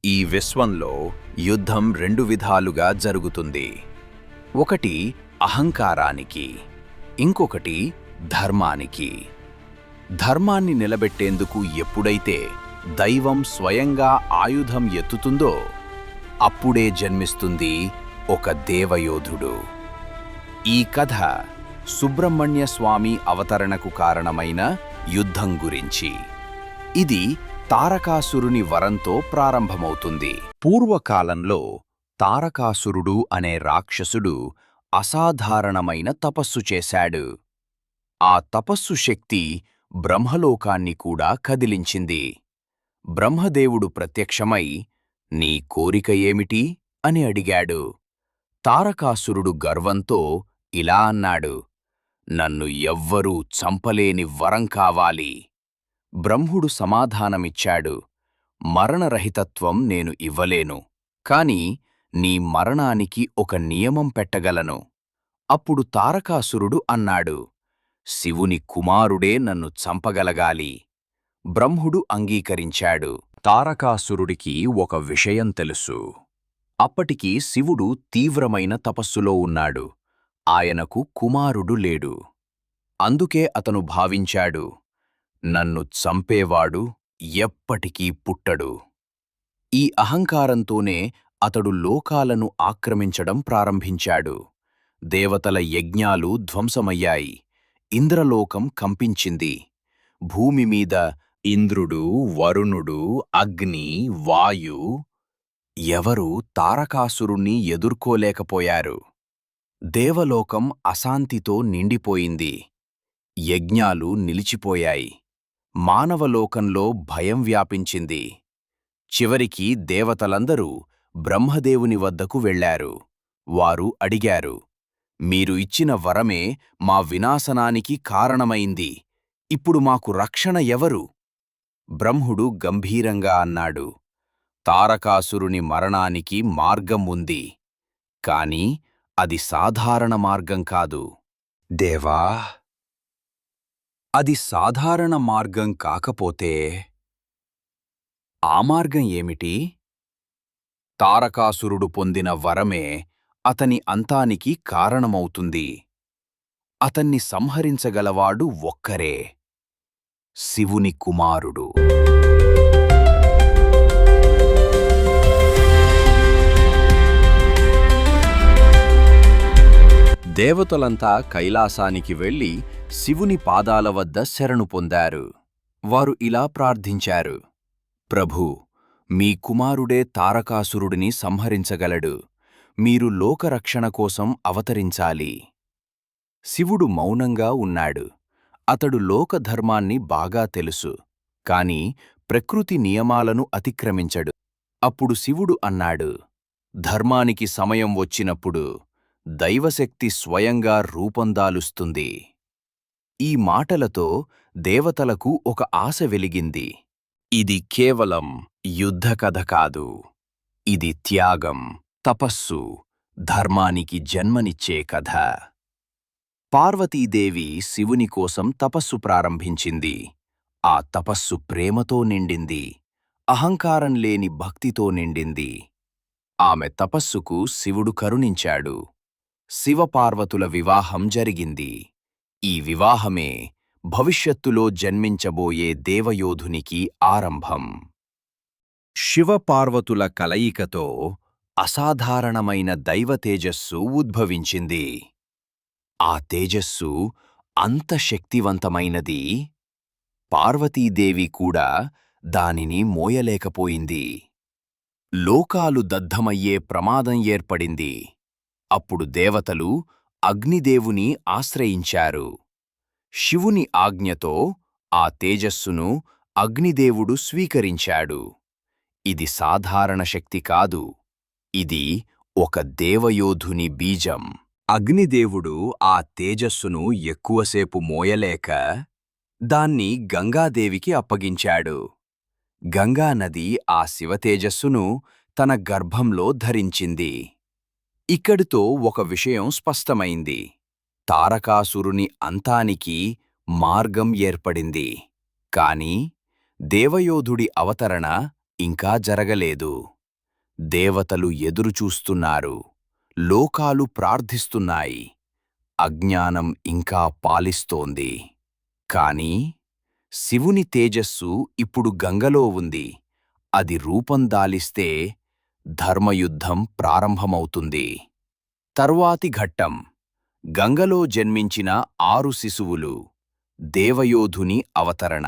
ఈ విశ్వంలో యుద్ధం రెండు విధాలుగా జరుగుతుంది. ఒకటి అహంకారానికి, ఇంకొకటి ధర్మానికి. ధర్మాన్ని నిలబెట్టేందుకు ఎప్పుడైతే దైవం స్వయంగా ఆయుధం ఎత్తుతుందో అప్పుడే జన్మిస్తుంది ఒక దేవయోధుడు. ఈ కథ సుబ్రహ్మణ్య స్వామి అవతరణకు కారణమైన యుద్ధం గురించి. ఇది తారకాసురుని వరంతో ప్రారంభమవుతుంది. పూర్వకాలంలో తారకాసురుడు అనే రాక్షసుడు అసాధారణమైన తపస్సు చేశాడు. ఆ తపస్సు శక్తి బ్రహ్మలోకాన్ని కూడా కదిలించింది. బ్రహ్మదేవుడు ప్రత్యక్షమై, "నీ కోరిక ఏమిటి?" అని అడిగాడు. తారకాసురుడు గర్వంతో ఇలా అన్నాడు, "నన్ను ఎవ్వరూ చంపలేని వరం కావాలి." బ్రహ్ముడు సమాధానమిచ్చాడు, "మరణరహితత్వం నేను ఇవ్వలేను, కాని నీ మరణానికి ఒక నియమం పెట్టగలను." అప్పుడు తారకాసురుడు అన్నాడు, "శివుని కుమారుడే నన్ను చంపగలగాలి." బ్రహ్ముడు అంగీకరించాడు. తారకాసురుడికి ఒక విషయం తెలుసు. అప్పటికి శివుడు తీవ్రమైన తపస్సులో ఉన్నాడు. ఆయనకు కుమారుడు లేడు. అందుకే అతను భావించాడు, "నన్ను చంపేవాడు ఎప్పటికీ పుట్టడు." ఈ అహంకారంతోనే అతడు లోకాలను ఆక్రమించడం ప్రారంభించాడు. దేవతల యజ్ఞాలు ధ్వంసమయ్యాయి. ఇంద్రలోకం కంపించింది. భూమి మీద ఇంద్రుడు, వరుణుడు, అగ్ని, వాయు ఎవరూ తారకాసురుణ్ణి ఎదుర్కోలేకపోయారు. దేవలోకం అశాంతితో నిండిపోయింది. యజ్ఞాలు నిలిచిపోయాయి. మానవలోకంలో భయం వ్యాపించింది. చివరికి దేవతలందరూ బ్రహ్మదేవుని వద్దకు వెళ్లారు. వారు అడిగారు, "మీరు ఇచ్చిన వరమే మా వినాశనానికి కారణమైంది. ఇప్పుడు మాకు రక్షణ ఎవరు?" బ్రహ్ముడు గంభీరంగా అన్నాడు, "తారకాసురుని మరణానికి మార్గం ఉంది. కాని అది సాధారణ మార్గం కాదు." "దేవా, అది సాధారణ మార్గం కాకపోతే ఆ మార్గం ఏమిటి?" "తారకాసురుడు పొందిన వరమే అతని అంతానికి కారణమవుతుంది. అతన్ని సంహరించగలవాడు ఒక్కరే, శివుని కుమారుడు." దేవతలంతా కైలాసానికి వెళ్లి శివుని పాదాల వద్ద శరణు పొందారు. వారు ఇలా ప్రార్థించారు, "ప్రభూ, మీ కుమారుడే తారకాసురుడిని సంహరించగలడు. మీరు లోకరక్షణ కోసం అవతరించాలి." శివుడు మౌనంగా ఉన్నాడు. అతడు లోకధర్మాన్ని బాగా తెలుసు, కాని ప్రకృతి నియమాలను అతిక్రమించడు. అప్పుడు శివుడు అన్నాడు, "ధర్మానికి సమయం వచ్చినప్పుడు దైవశక్తి స్వయంగా రూపం దాలుస్తుంది." ఈ మాటలతో దేవతలకు ఒక ఆశ వెలిగింది. ఇది కేవలం యుద్ధ కథ కాదు. ఇది త్యాగం, తపస్సు, ధర్మానికి జన్మనిచ్చే కథ. పార్వతీదేవి శివుని కోసం తపస్సు ప్రారంభించింది. ఆ తపస్సు ప్రేమతో నిండింది. అహంకారం లేని భక్తితో నిండింది. ఆమె తపస్సుకు శివుడు కరుణించాడు. శివపార్వతుల వివాహం జరిగింది. ఈ వివాహమే భవిష్యత్తులో జన్మించబోయే దేవయోధునికి ఆరంభం. శివపార్వతుల కలయికతో అసాధారణమైన దైవతేజస్సు ఉద్భవించింది. ఆ తేజస్సు అంత శక్తివంతమైనది, పార్వతీదేవి కూడా దానిని మోయలేకపోయింది. లోకాలు దగ్ధమయ్యే ప్రమాదం ఏర్పడింది. అప్పుడు దేవతలు అగ్నిదేవుని ఆశ్రయించారు. శివుని ఆజ్ఞతో ఆ తేజస్సును అగ్నిదేవుడు స్వీకరించాడు. ఇది సాధారణ శక్తి కాదు. ఇది ఒక దేవయోధుని బీజం. అగ్నిదేవుడు ఆ తేజస్సును ఎక్కువసేపు మోయలేక దాన్ని గంగాదేవికి అప్పగించాడు. గంగానది ఆ శివతేజస్సును తన గర్భంలో ధరించింది. ఇక్కడితో ఒక విషయం స్పష్టమైంది. తారకాసురుని అంతానికి మార్గం ఏర్పడింది. కాని దేవయోధుడి అవతరణ ఇంకా జరగలేదు. దేవతలు ఎదురుచూస్తున్నారు, లోకాలు ప్రార్థిస్తున్నాయి, అజ్ఞానం ఇంకా పాలిస్తోంది. కాని శివుని తేజస్సు ఇప్పుడు గంగలో ఉంది. అది రూపం దాలిస్తే ధర్మయుద్ధం ప్రారంభమవుతుంది. తర్వాతి ఘట్టం: గంగలో జన్మించిన 6 శిశువులు. దేవయోధుని అవతరణ.